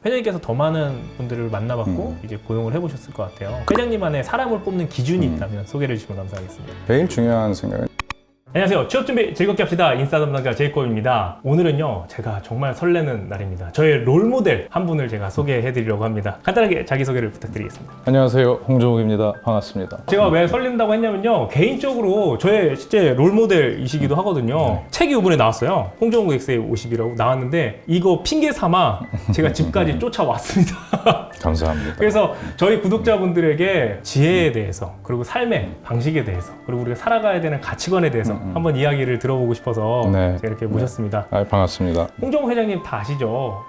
회장님께서 더 많은 분들을 만나봤고 이제 고용을 해보셨을 것 같아요. 회장님만의 사람을 뽑는 기준이 있다면 소개를 해주시면 감사하겠습니다. 제일 중요한 생각은 안녕하세요. 취업준비 즐겁게 합시다. 인싸 담당자 제이콥입니다. 오늘은요, 제가 정말 설레는 날입니다. 저의 롤모델 한 분을 제가 소개해드리려고 합니다. 간단하게 자기소개를 부탁드리겠습니다. 안녕하세요, 홍종욱입니다. 반갑습니다. 제가 왜 설렌다고 했냐면요, 개인적으로 저의 실제 롤모델이시기도 하거든요. 책이 이번에 나왔어요. 홍종욱 XA50이라고 나왔는데 이거 핑계 삼아 제가 집까지 쫓아왔습니다. 감사합니다. 그래서 저희 구독자분들에게 지혜에 대해서, 그리고 삶의 방식에 대해서, 그리고 우리가 살아가야 되는 가치관에 대해서 한번 이야기를 들어보고 싶어서 제가 이렇게 모셨습니다. 반갑습니다. 홍종욱 회장님 다 아시죠?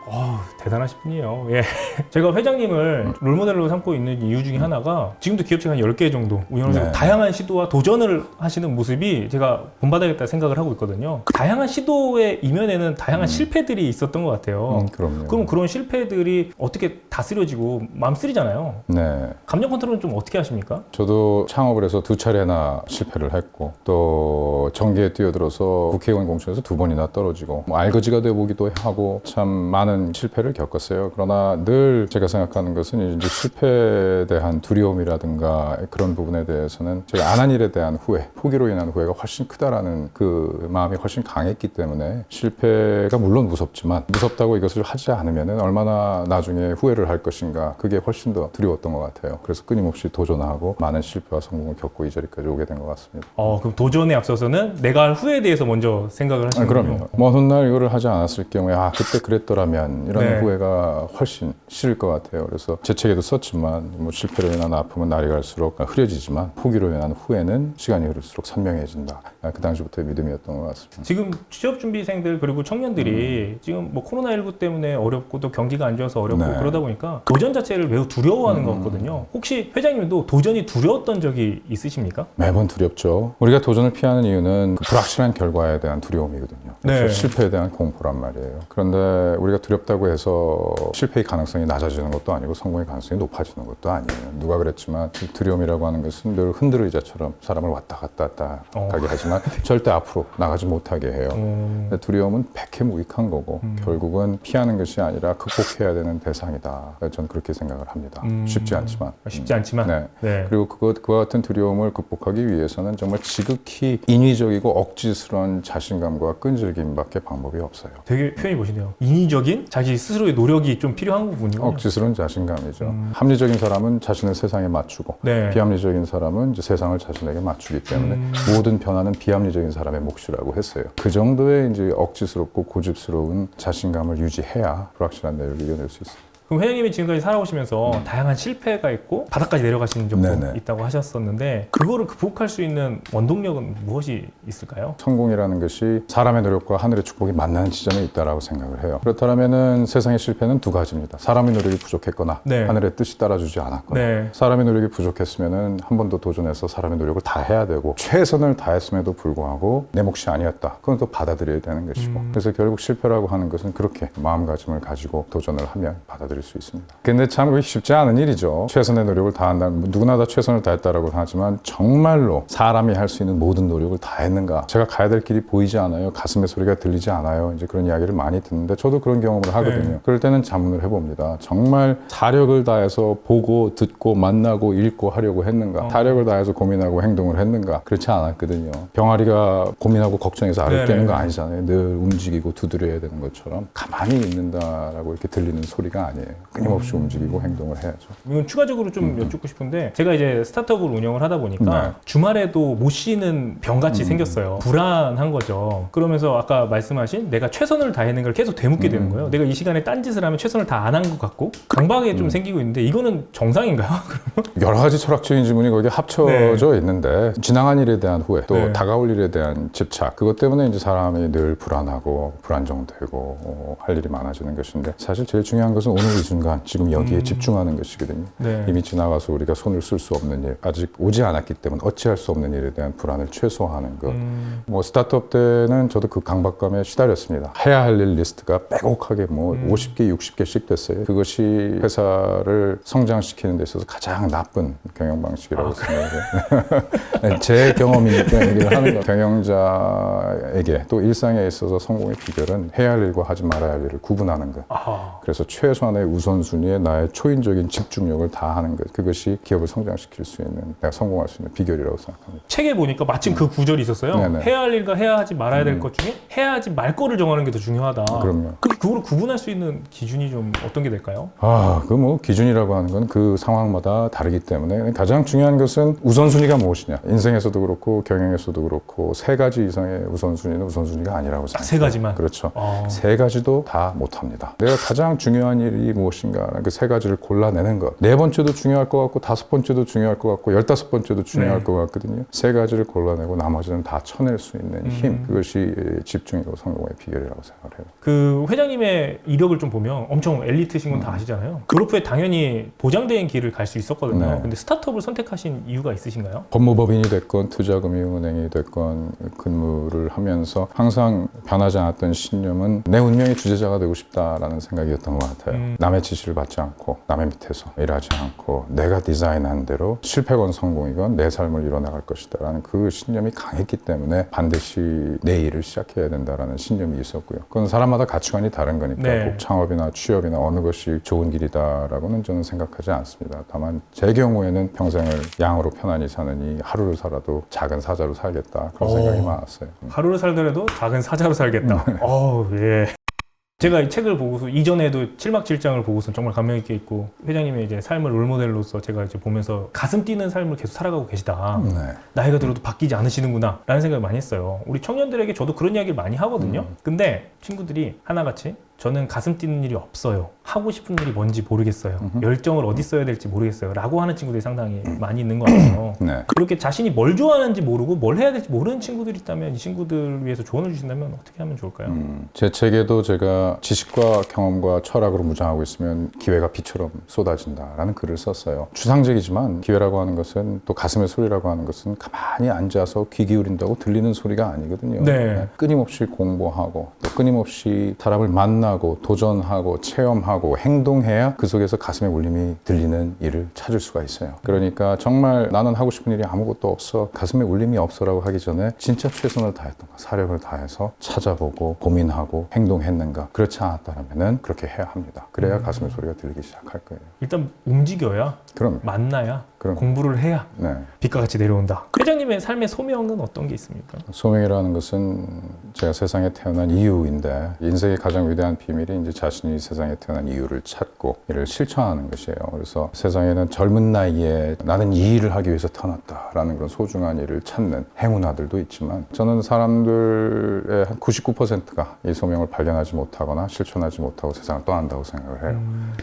대단하신 분이에요. 예. 제가 회장님을 롤모델로 삼고 있는 이유 중에 하나가 지금도 기업체가 한 10개 정도 운영하시고 다양한 시도와 도전을 하시는 모습이 제가 본받아야겠다 생각을 하고 있거든요. 다양한 시도의 이면에는 다양한 실패들이 있었던 것 같아요. 그럼요. 그럼 그런 실패들이 어떻게 다스려지고 마음 쓰리잖아요. 네. 감정 컨트롤은 좀 어떻게 하십니까? 저도 창업을 해서 2차례나 실패를 했고 또 정계에 뛰어들어서 국회의원 공천에서 2번이나 떨어지고 알거지가 되어보기도 하고 참 많은 실패를 겪었어요. 그러나 늘 제가 생각하는 것은 이제 실패에 대한 두려움이라든가 그런 부분에 대해서는 제가 안 한 일에 대한 후회, 포기로 인한 후회가 훨씬 크다라는 그 마음이 훨씬 강했기 때문에 실패가 물론 무섭지만 무섭다고 이것을 하지 않으면 얼마나 나중에 후회를 할 것인가, 그게 훨씬 더 두려웠던 것 같아요. 그래서 끊임없이 도전하고 많은 실패와 성공을 겪고 이 자리까지 오게 된 것 같습니다. 그럼 도전에 앞서서는 내가 할 후회에 대해서 먼저 생각을 하시는군요. 그럼요. 먼 훗날 이거를 하지 않았을 경우에 그때 그랬더라면 이런 후회가 훨씬 싫을 것 같아요. 그래서 제 책에도 썼지만 실패로 인한 아픔은 날이 갈수록 흐려지지만 포기로 인한 후회는 시간이 흐를수록 선명해진다. 그 당시부터의 믿음이었던 것 같습니다. 지금 취업준비생들 그리고 청년들이 지금 코로나19 때문에 어렵고 또 경기가 안 좋아서 어렵고 그러다 보니까 도전 자체를 매우 두려워하는 것 같거든요. 혹시 회장님도 도전이 두려웠던 적이 있으십니까? 매번 두렵죠. 우리가 도전을 피하는 이유는 그 불확실한 결과에 대한 두려움이거든요. 그래서 실패에 대한 공포란 말이에요. 그런데 우리가 두렵다고 해서 실패의 가능성이 낮아지는 것도 아니고 성공의 가능성이 높아지는 것도 아니에요. 누가 그랬지만 두려움이라고 하는 것은 늘 흔들 의자처럼 사람을 왔다 갔다 가게 하지만 절대 앞으로 나가지 못하게 해요. 근데 두려움은 백해무익한 거고 결국은 피하는 것이 아니라 극복해야 되는 대상이다. 저는 그렇게 생각을 합니다. 쉽지 않지만. 쉽지 않지만. 그리고 그와 같은 두려움을 극복하기 위해서는 정말 지극히 인위적이고 억지스러운 자신감과 끈질김밖에 방법이 없어요. 되게 표현이 멋있네요. 인위적인 자기 스스로의 노력이 좀 필요한 부분이군요. 억지스러운 자신감이죠. 합리적인 사람은 자신을 세상에 맞추고 비합리적인 사람은 이제 세상을 자신에게 맞추기 때문에 모든 변화는 비합리적인 사람의 몫이라고 했어요. 그 정도의 이제 억지스럽고 고집스러운 자신감을 유지해야 불확실한 내용을 이겨낼 수 있어요. 그럼 회장님이 지금까지 살아오시면서 다양한 실패가 있고 바닥까지 내려가신 적도 있다고 하셨었는데 그거를 극복할 수 있는 원동력은 무엇이 있을까요? 성공이라는 것이 사람의 노력과 하늘의 축복이 만나는 지점에 있다고 생각을 해요. 그렇다면 세상의 실패는 두 가지입니다. 사람의 노력이 부족했거나 하늘의 뜻이 따라주지 않았거나 사람의 노력이 부족했으면 한 번 더 도전해서 사람의 노력을 다 해야 되고 최선을 다했음에도 불구하고 내 몫이 아니었다. 그건 또 받아들여야 되는 것이고 그래서 결국 실패라고 하는 것은 그렇게 마음가짐을 가지고 도전을 하면 받아들일 수 있습니다. 근데 참 그게 쉽지 않은 일이죠. 최선의 노력을 다한다는, 누구나 다 최선을 다했다라고 하지만 정말로 사람이 할 수 있는 모든 노력을 다 했는가? 제가 가야 될 길이 보이지 않아요. 가슴의 소리가 들리지 않아요. 이제 그런 이야기를 많이 듣는데 저도 그런 경험을 하거든요. 그럴 때는 자문을 해봅니다. 정말 사력을 다해서 보고 듣고 만나고 읽고 하려고 했는가? 사력을 다해서 고민하고 행동을 했는가? 그렇지 않았거든요. 병아리가 고민하고 걱정해서 알을 깨는 거 아니잖아요. 늘 움직이고 두드려야 되는 것처럼 가만히 있는다라고 이렇게 들리는 소리가 아니에요. 끊임없이 움직이고 행동을 해야죠. 이건 추가적으로 좀 여쭙고 싶은데 제가 이제 스타트업을 운영을 하다 보니까 주말에도 못 쉬는 병같이 생겼어요. 불안한 거죠. 그러면서 아까 말씀하신 내가 최선을 다하는 걸 계속 되묻게 되는 거예요. 내가 이 시간에 딴짓을 하면 최선을 다 안 한 것 같고 강박에 좀 생기고 있는데 이거는 정상인가요? 여러 가지 철학적인 지문이 거기에 합쳐져 있는데 지나간 일에 대한 후회 또 다가올 일에 대한 집착 그것 때문에 이제 사람이 늘 불안하고 불안정되고 할 일이 많아지는 것인데 사실 제일 중요한 것은 오늘 이 순간 지금 여기에 집중하는 것이거든요. 이미 지나가서 우리가 손을 쓸 수 없는 일 아직 오지 않았기 때문에 어찌할 수 없는 일에 대한 불안을 최소화하는 것 스타트업 때는 저도 그 강박감에 시달렸습니다. 해야 할 일 리스트가 빼곡하게 50개 60개씩 됐어요. 그것이 회사를 성장시키는 데 있어서 가장 나쁜 경영 방식이라고 생각해요. 제 경험이니까 얘기를 하는 거. 경영자에게 또 일상에 있어서 성공의 비결은 해야 할 일과 하지 말아야 할 일을 구분하는 것. 그래서 최소한의 우선순위에 나의 초인적인 집중력을 다하는 것, 그것이 기업을 성장시킬 수 있는, 내가 성공할 수 있는 비결이라고 생각합니다. 책에 보니까 마침 그 구절이 있었어요. 네네. 해야 할 일과 해야 하지 말아야 될 것 중에 해야 하지 말 거를 정하는 게 더 중요하다. 그럼요. 그걸 구분할 수 있는 기준이 좀 어떤 게 될까요? 그 뭐 기준이라고 하는 건 그 상황마다 다르기 때문에 가장 중요한 것은 우선순위가 무엇이냐. 인생에서도 그렇고 경영에서도 그렇고 세 가지 이상의 우선순위는 우선순위가 아니라고 생각해요. 세 가지만? 그렇죠. 세 가지도 다 못합니다. 내가 가장 중요한 일이 무엇인가 그 세 가지를 골라내는 것. 네 번째도 중요할 것 같고 다섯 번째도 중요할 것 같고 15번째도 중요할 것 같거든요. 세 가지를 골라내고 나머지는 다 쳐낼 수 있는 힘. 그것이 집중이고 성공의 비결이라고 생각을 해요. 그 회장님의 이력을 좀 보면 엄청 엘리트신 건 다 아시잖아요. 졸업 후에 당연히 보장된 길을 갈 수 있었거든요. 네. 근데 스타트업을 선택하신 이유가 있으신가요? 법무법인이 됐건 투자금융은행이 됐건 근무를 하면서 항상 변하지 않았던 신념은 내 운명의 주제자가 되고 싶다라는 생각이었던 것 같아요. 남의 지시를 받지 않고 남의 밑에서 일하지 않고 내가 디자인한 대로 실패건 성공이건 내 삶을 이뤄나갈 것이다 라는 그 신념이 강했기 때문에 반드시 내 일을 시작해야 된다라는 신념이 있었고요. 그건 사람마다 가치관이 다른 거니까 네. 꼭 창업이나 취업이나 어느 것이 좋은 길이다라고는 저는 생각하지 않습니다. 다만 제 경우에는 평생을 양으로 편안히 사느니 하루를 살아도 작은 사자로 살겠다 그런 생각이 많았어요. 하루를 살더라도 작은 사자로 살겠다. 예. 제가 이 책을 보고서 이전에도 7막 7장을 보고서 정말 감명 있게 읽고 회장님의 이제 삶을 롤모델로서 제가 이제 보면서 가슴 뛰는 삶을 계속 살아가고 계시다. 네. 나이가 들어도 바뀌지 않으시는구나 라는 생각을 많이 했어요. 우리 청년들에게 저도 그런 이야기를 많이 하거든요. 근데 친구들이 하나같이 저는 가슴 뛰는 일이 없어요. 하고 싶은 일이 뭔지 모르겠어요. 열정을 어디 써야 될지 모르겠어요. 라고 하는 친구들이 상당히 많이 있는 것 같아요. 네. 그렇게 자신이 뭘 좋아하는지 모르고 뭘 해야 될지 모르는 친구들이 있다면 이 친구들 위해서 조언을 주신다면 어떻게 하면 좋을까요? 제 책에도 제가 지식과 경험과 철학으로 무장하고 있으면 기회가 비처럼 쏟아진다라는 글을 썼어요. 추상적이지만 기회라고 하는 것은 또 가슴의 소리라고 하는 것은 가만히 앉아서 귀 기울인다고 들리는 소리가 아니거든요. 네. 끊임없이 공부하고 또 끊임없이 사람을 만나고 도전하고 체험하고 행동해야 그 속에서 가슴의 울림이 들리는 일을 찾을 수가 있어요. 그러니까 정말 나는 하고 싶은 일이 아무것도 없어, 가슴에 울림이 없어라고 하기 전에 진짜 최선을 다했던가, 사력을 다해서 찾아보고 고민하고 행동했는가. 그렇지 않았다면 그렇게 해야 합니다. 그래야 가슴의 소리가 들리기 시작할 거예요. 일단 움직여야, 그럼 만나야, 그럼. 공부를 해야 네. 빛과 같이 내려온다. 회장님의 삶의 소명은 어떤 게 있습니까? 소명이라는 것은 제가 세상에 태어난 이유인데, 인생의 가장 위대한 비밀이 이제 자신이 세상에 태어난 이유를 찾고 이를 실천하는 것이에요. 그래서 세상에는 젊은 나이에 나는 이 일을 하기 위해서 태어났다라는 그런 소중한 일을 찾는 행운아들도 있지만, 저는 사람들의 한 99%가 이 소명을 발견하지 못하거나 실천하지 못하고 세상을 떠난다고 생각을 해요.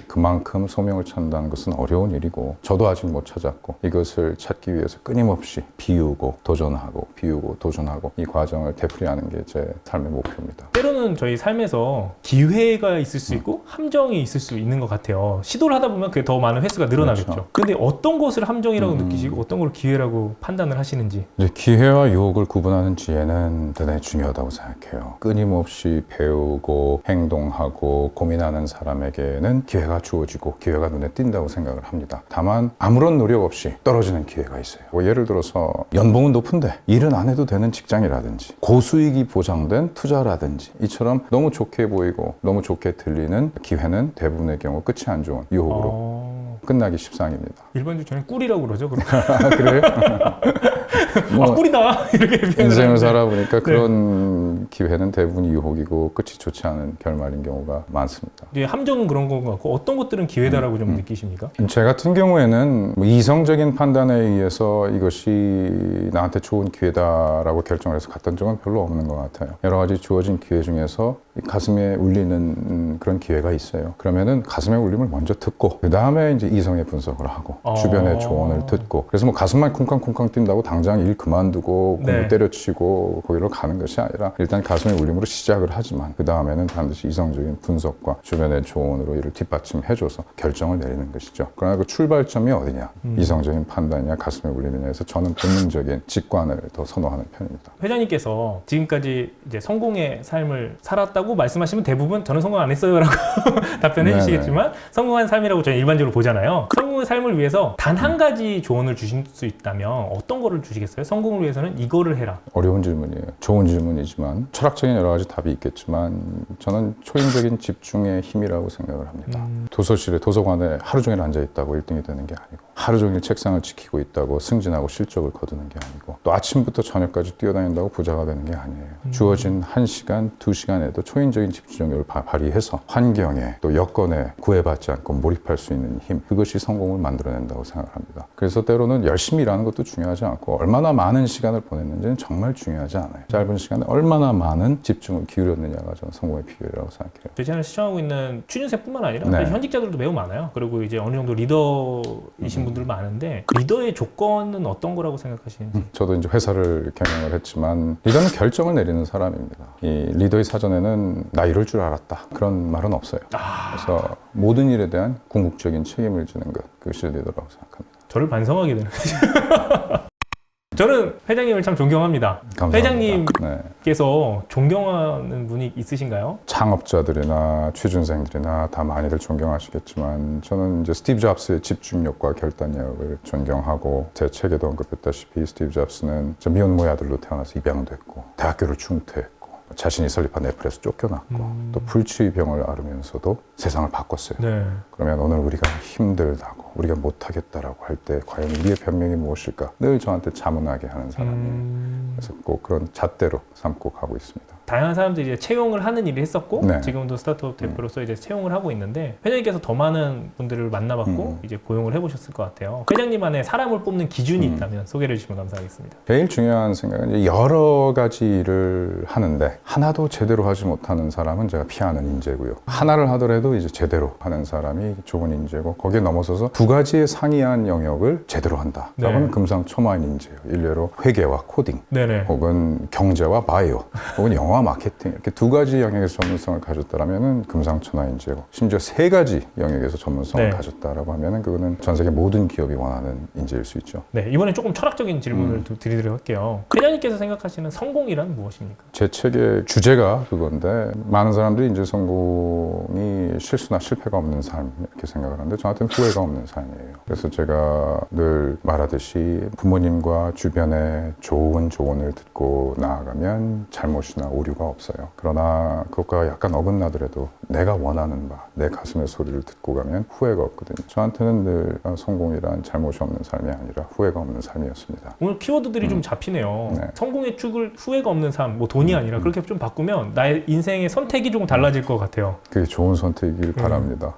그만큼 소명을 찾는다는 것은 어려운 일이고, 저도 아직 못 찾았고, 이것을 찾기 위해서 끊임없이 비우고 도전하고 비우고 도전하고 이 과정을 되풀이하는 게 제 삶의 목표입니다. 때로는 저희 삶에서 기회가 있을 수 있고 함정이 있을 수 있는 것 같아요. 시도를 하다 보면 그게 더 많은 횟수가 늘어나겠죠. 그렇죠. 근데 어떤 것을 함정이라고 느끼시고 어떤 걸 기회라고 판단을 하시는지. 이제 기회와 유혹을 구분하는 지혜는 대단히 중요하다고 생각해요. 끊임없이 배우고 행동하고 고민하는 사람에게는 기회가 주어지고 기회가 눈에 띈다고 생각을 합니다. 다만 아무런 노력 없이 떨어지는 기회가 있어요. 뭐 예를 들어서 연봉은 높은데 일은 안 해도 되는 직장이라든지 고수익이 보장된 투자라든지 이처럼 너무 좋게 보이고 너무 좋게 들리는 기회는 대부분의 경우 끝이 안 좋은 유혹으로 끝나기 십상입니다. 일반적으로 저는 꿀이라고 그러죠. 그래요? 뭐, 꿀이다 이렇게 인생을 살아보니까 그런 기회는 대부분 유혹이고 끝이 좋지 않은 결말인 경우가 많습니다. 함정은 그런 것 같고 어떤 것들은 기회다라고 좀 느끼십니까? 제 같은 경우에는 뭐 이성적인 판단에 의해서 이것이 나한테 좋은 기회다라고 결정을 해서 갔던 적은 별로 없는 것 같아요. 여러 가지 주어진 기회 중에서 가슴에 울리는 그런 기회가 있어요. 그러면은 가슴의 울림을 먼저 듣고 그 다음에 이제 이성의 분석을 하고 주변의 조언을 듣고, 그래서 뭐 가슴만 쿵쾅쿵쾅 뛴다고 당장 일 그만두고 공부 때려치고 거기로 가는 것이 아니라 일단 가슴의 울림으로 시작을 하지만 그 다음에는 반드시 이성적인 분석과 주변의 조언으로 이를 뒷받침해줘서 결정을 내리는 것이죠. 그러나 그 출발점이 어디냐, 이성적인 판단이냐 가슴의 울림이냐 해서 저는 본능적인 직관을 더 선호하는 편입니다. 회장님께서 지금까지 이제 성공의 삶을 살았다고 성공했다고 말씀하시면 대부분 저는 성공 안 했어요 라고 답변해 네네. 주시겠지만 성공한 삶이라고 저는 일반적으로 보잖아요. 성공의 삶을 위해서 단 한 가지 조언을 주실 수 있다면 어떤 거를 주시겠어요? 성공을 위해서는 이거를 해라. 어려운 질문이에요. 좋은 질문이지만 철학적인 여러 가지 답이 있겠지만 저는 초인적인 집중의 힘이라고 생각을 합니다. 도서실에 도서관에 하루 종일 앉아 있다고 1등이 되는 게 아니고 하루 종일 책상을 지키고 있다고 승진하고 실적을 거두는 게 아니고 또 아침부터 저녁까지 뛰어다닌다고 부자가 되는 게 아니에요. 주어진 1시간, 2시간에도 초인적인 집중력을 발휘해서 환경에 또 여건에 구애받지 않고 몰입할 수 있는 힘, 그것이 성공을 만들어낸다고 생각합니다. 그래서 때로는 열심히 일하는 것도 중요하지 않고 얼마나 많은 시간을 보냈는지는 정말 중요하지 않아요. 짧은 시간에 얼마나 많은 집중을 기울였느냐가 저는 성공의 비결이라고 생각해요. 제 채널을 시청하고 있는 취준생뿐만 아니라 네. 현직자들도 매우 많아요. 그리고 이제 어느 정도 리더이신 분들 많은데 리더의 조건은 어떤 거라고 생각하시는지? 저도 이제 회사를 경영을 했지만 리더는 결정을 내리는 사람입니다. 이 리더의 사전에는 나 이럴 줄 알았다 그런 말은 없어요. 그래서 모든 일에 대한 궁극적인 책임을 지는 것, 그것이 리더라고 생각합니다. 저를 반성하게 되는 저는 회장님을 참 존경합니다. 감사합니다. 회장님께서 존경하는 분이 있으신가요? 창업자들이나 취준생들이나 다 많이들 존경하시겠지만 저는 이제 스티브 잡스의 집중력과 결단력을 존경하고 제 책에도 언급했다시피 스티브 잡스는 미혼모의 아들로 태어나서 입양됐고 대학교를 중퇴했고 자신이 설립한 애플에서 쫓겨났고 또 불치의 병을 앓으면서도 세상을 바꿨어요. 네. 그러면 오늘 우리가 힘들다고 우리가 못하겠다라고 할 때 과연 우리의 변명이 무엇일까 늘 저한테 자문하게 하는 사람이에요. 그래서 꼭 그런 잣대로 삼고 가고 있습니다. 다양한 사람들이 이제 채용을 하는 일을 했었고 네. 지금도 스타트업 대표로서 이제 채용을 하고 있는데 회장님께서 더 많은 분들을 만나봤고 이제 고용을 해보셨을 것 같아요. 회장님만의 사람을 뽑는 기준이 있다면 소개를 해주시면 감사하겠습니다. 제일 중요한 생각은 이제 여러 가지 일을 하는데 하나도 제대로 하지 못하는 사람은 제가 피하는 인재고요. 하나를 하더라도 이제 제대로 하는 사람이 좋은 인재고 거기에 넘어서서 두 가지의 상이한 영역을 제대로 한다. 네. 그러면 금상첨화인 인재예요. 일례로 회계와 코딩 네네. 혹은 경제와 바이오 혹은 영어와 마케팅 이렇게 두 가지 영역에서 전문성을 가졌다라면은 금상첨화 인재고 심지어 세 가지 영역에서 전문성을 네. 가졌다라고 하면은 그거는 전 세계 모든 기업이 원하는 인재일 수 있죠. 네, 이번에 조금 철학적인 질문을 드리도록 할게요. 회장님께서 생각하시는 성공이란 무엇입니까? 제 책의 주제가 그건데 많은 사람들이 이제 성공이 실수나 실패가 없는 삶 이렇게 생각을 하는데 저한테는 후회가 없는 삶이에요. 그래서 제가 늘 말하듯이 부모님과 주변에 좋은 조언을 듣고 나아가면 잘못이나 오류가 없어요. 그러나 그것과 약간 어긋나더라도 내가 원하는 바, 내 가슴의 소리를 듣고 가면 후회가 없거든요. 저한테는 늘 성공이란 잘못이 없는 삶이 아니라 후회가 없는 삶이었습니다. 오늘 키워드들이 좀 잡히네요. 네. 성공의 축을 후회가 없는 삶, 뭐 돈이 아니라 그렇게 좀 바꾸면 나의 인생의 선택이 조금 달라질 것 같아요. 그게 좋은 선택이길 바랍니다.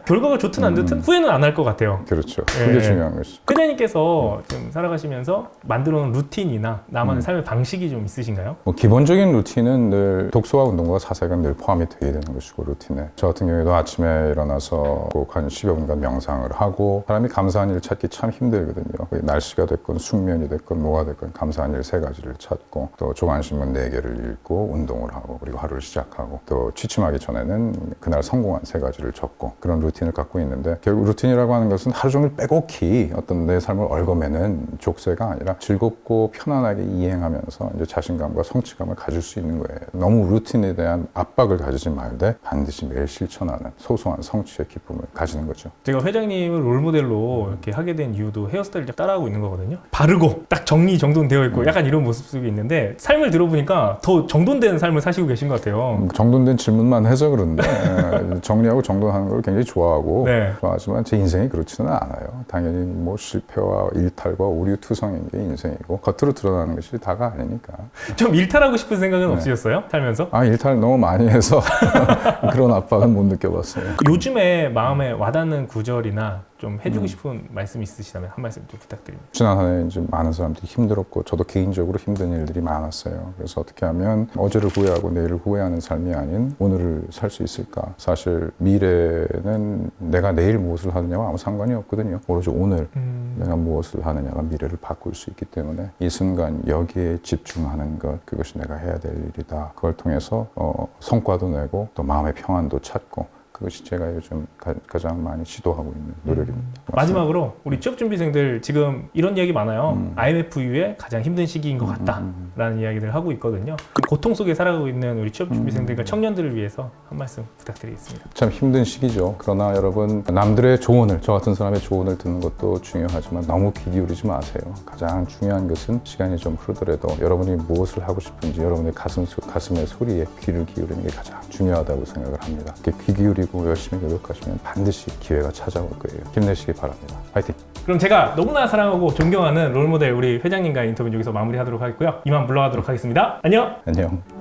결과가 좋든 안 좋든 후회는 안 할 것 같아요. 그렇죠. 그게 중요한 것이죠. 회장님께서 지금 살아가시면서 만들어놓은 루틴이나 나만의 삶의 방식이 좀 있으신가요? 뭐 기본적인 루틴은 늘 독서와 운동과 사색은 늘 포함이 되게 되는 것이고 루틴에 저 같은 경우에도 아침에 일어나서 꼭 한 10여 분간 명상을 하고 사람이 감사한 일 찾기 참 힘들거든요. 날씨가 됐건 숙면이 됐건 뭐가 됐건 감사한 일 3가지를 찾고 또 조간신문 4개를 읽고 운동을 하고 그리고 하루를 시작하고 또 취침하기 전에는 그날 성공한 3가지를 적고 그런 루틴을 갖고 있는데 결국 루틴이라고 하는 것은 하루 종일 빼곡히 어떤 내 삶을 얽어매는 족쇄가 아니라 즐겁고 편안하게 이행하면서 이제 자신감과 성취감을 가질 수 있는 거예요. 너무 루틴에 대한 압박을 가지지 말되 반드시 매일 실천하는 소소한 성취의 기쁨을 가지는 거죠. 제가 회장님을 롤모델로 이렇게 하게 된 이유도 헤어스타일을 따라하고 있는 거거든요. 바르고 딱 정리정돈되어 있고 약간 이런 모습이 있는데 삶을 들어보니까 더 정돈된 삶을 사시고 계신 것 같아요. 정돈된 질문만 해서 그런데 정리하고 정돈하는 걸 굉장히 좋아하고 네. 좋아하지만 제 인생이 그렇지는 않아요. 당연히 뭐 실패와 일탈과 오류투성인 게 인생이고 겉으로 드러나는 것이 다가 아니니까. 좀 일탈하고 싶은 생각은 없으셨어요? 살면서? 일탈 너무 많이 해서 그런 압박은 못 느껴봤어요. 요즘에 마음에 와닿는 구절이나 좀 해주고 싶은 말씀 있으시다면 한 말씀 좀 부탁드립니다. 지난 한 해 이제 많은 사람들이 힘들었고 저도 개인적으로 힘든 일들이 많았어요. 그래서 어떻게 하면 어제를 후회하고 내일을 후회하는 삶이 아닌 오늘을 살 수 있을까? 사실 미래는 내가 내일 무엇을 하느냐와 아무 상관이 없거든요. 오로지 오늘 내가 무엇을 하느냐가 미래를 바꿀 수 있기 때문에 이 순간 여기에 집중하는 것 그것이 내가 해야 될 일이다. 그걸 통해서 성과도 내고 또 마음의 평안도 찾고 그것이 제가 요즘 가장 많이 시도하고 있는 노력입니다. 마지막으로 우리 취업준비생들 지금 이런 이야기 많아요. IMF 이후에 가장 힘든 시기인 것 같다라는 이야기를 하고 있거든요. 고통 속에 살아가고 있는 우리 취업준비생들과 청년들을 위해서 한 말씀 부탁드리겠습니다. 참 힘든 시기죠. 그러나 여러분 남들의 조언을, 저 같은 사람의 조언을 듣는 것도 중요하지만 너무 귀 기울이지 마세요. 가장 중요한 것은 시간이 좀 흐르더라도 여러분이 무엇을 하고 싶은지 여러분의 가슴의 소리에 귀를 기울이는 게 가장 중요하다고 생각을 합니다. 이렇게 귀 기울이고 열심히 노력하시면 반드시 기회가 찾아올 거예요. 힘내시기 바랍니다. 화이팅! 그럼 제가 너무나 사랑하고 존경하는 롤모델 우리 회장님과의 인터뷰 여기서 마무리하도록 하겠고요. 이만 물러가도록 하겠습니다. 안녕! 안녕.